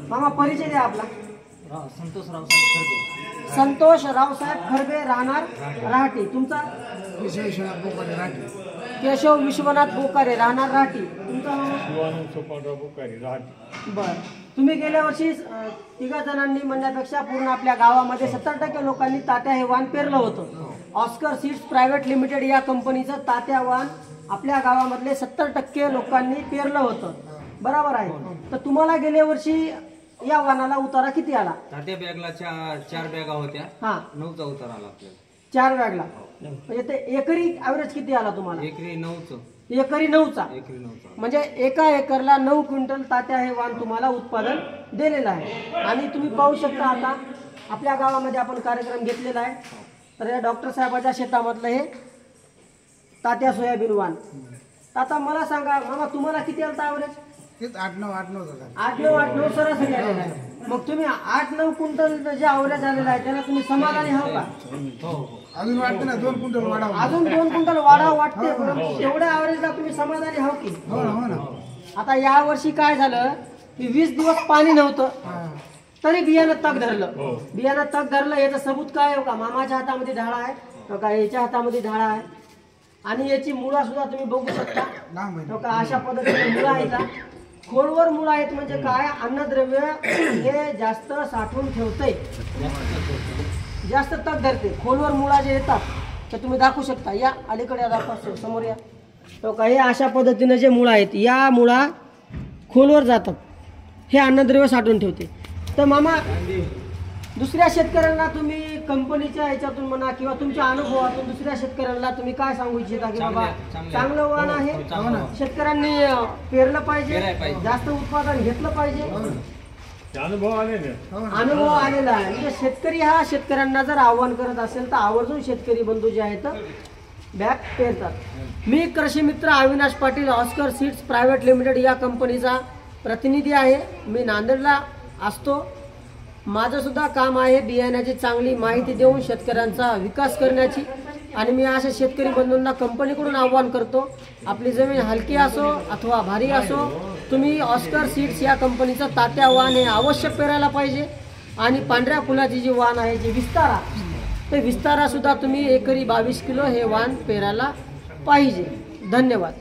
मामा परिचय द्या आपला. संतोष रावसाहेब खरबे राहणार राहटी. तुमचा केशव विश्वनाथ बोकारे राहणार राहटी. तुमचा बर. तुम्ही गेल्या वर्षी तिघा जणांनी म्हणण्यापेक्षा पूर्ण आपल्या गावामध्ये 70% लोकांनी तात्या हे वाण पेरलं होतं. ऑस्कर सीड्स प्रायव्हेट लिमिटेड या कंपनीचं तात्या वाण आपल्या गावामधले 70% लोकांनी पेरलं होतं. बरोबर आहे. तर तुम्हाला गेल्या वर्षी या वाणाला उतारा किती आला? तात्या बॅगला 4 बॅगा होत्या. हा, 9चा उतारा आला आपल्याला. 4 बॅगला. म्हणजे ते एकरी ॲव्हरेज किती आला तुम्हाला? एकरी 9चा. एकरी 9चा. म्हणजे एका एकरला 9 क्विंटल तात्या हे वाण तुम्हाला उत्पादन दिलेलं आहे. आणि तुम्ही पाहू शकता आता आपल्या गावामध्ये आपण कार्यक्रम घेतलेला आहे. तर या डॉक्टर साहेबाच्या शेतामधलं हे तात्या सोयाबीन वाण. आता मला सांगा मामा, तुम्हाला किती आलं ॲव्हरेज? 8-9 सरासरी आलेला आहे. मग तुम्ही 8-9 क्विंटल जे ॲव्हरेज आलेला आहे त्याला तुम्ही समाधानी आहात का? अजून वाटतं ना 2 क्विंटल वाढावं. अजून 2 क्विंटल वाढावं वाटते. तेवढ्या ॲव्हरेजला तुम्ही समाधानी आहात की? हो ना. आता या वर्षी काय झालं की 20 दिवस पाणी नव्हतं तरी बियाणं तग धरलं. बियाणं तग धरलं याचं सबूत काय आहे का? मामाच्या हातामध्ये ढाळा आहे का, याच्या हातामध्ये ढाळा आहे. आणि याची मुळा सुद्धा तुम्ही बघू शकता. अशा पद्धतीने मुळा आहेत. खोलवर मुळा आहेत म्हणजे काय? अन्नद्रव्य हे जास्त साठवून ठेवतंय, जास्त तग धरते. खोलवर मुळा जे येतात ते तुम्ही दाखवू शकता. या अलीकडे दाखवा, समोर या. हे अशा पद्धतीने जे मुळा आहेत या मुळा खोलवर जातात. हे अन्नद्रव्य साठवून ठेवते. तर मामा, दुसऱ्या शेतकऱ्यांना तुम्ही कंपनीच्या ह्याच्यातून म्हणा किंवा तुमच्या अनुभवातून दुसऱ्या शेतकऱ्यांना तुम्ही काय सांगू इच्छिता की बाबा चांगलं वाण आहे, शेतकऱ्यांनी पेरलं पाहिजे, जास्त उत्पादन घेतलं पाहिजे? अनुभव आलेला आहे. म्हणजे शेतकरी हा शेतकऱ्यांना जर आव्हान करत असेल तर आवर्जून शेतकरी बंधू जे आहेत बॅग पेरतात. मी कृषी मित्र Avinash Patil, Oscar seeds private limited या कंपनीचा प्रतिनिधी आहे. मी नांदेडला असतो. माझं सुद्धा काम आहे बियाण्याची चांगली माहिती देऊन शेतकऱ्यांचा विकास करण्याची. आणि मी अशा शेतकरी बंधूंना कंपनीकडून आव्हान करतो, आपली जमीन हलकी असो अथवा भारी असो, तुम्ही ऑस्कर सीड्स या कंपनीचं तात्या वाण हे अवश्य पेरायला पाहिजे. आणि पांढऱ्या फुलाची जी वाण आहे जी विस्तारा, ते विस्तारा सुद्धा तुम्ही एकरी 22 किलो हे वाण पेरायला पाहिजे. धन्यवाद.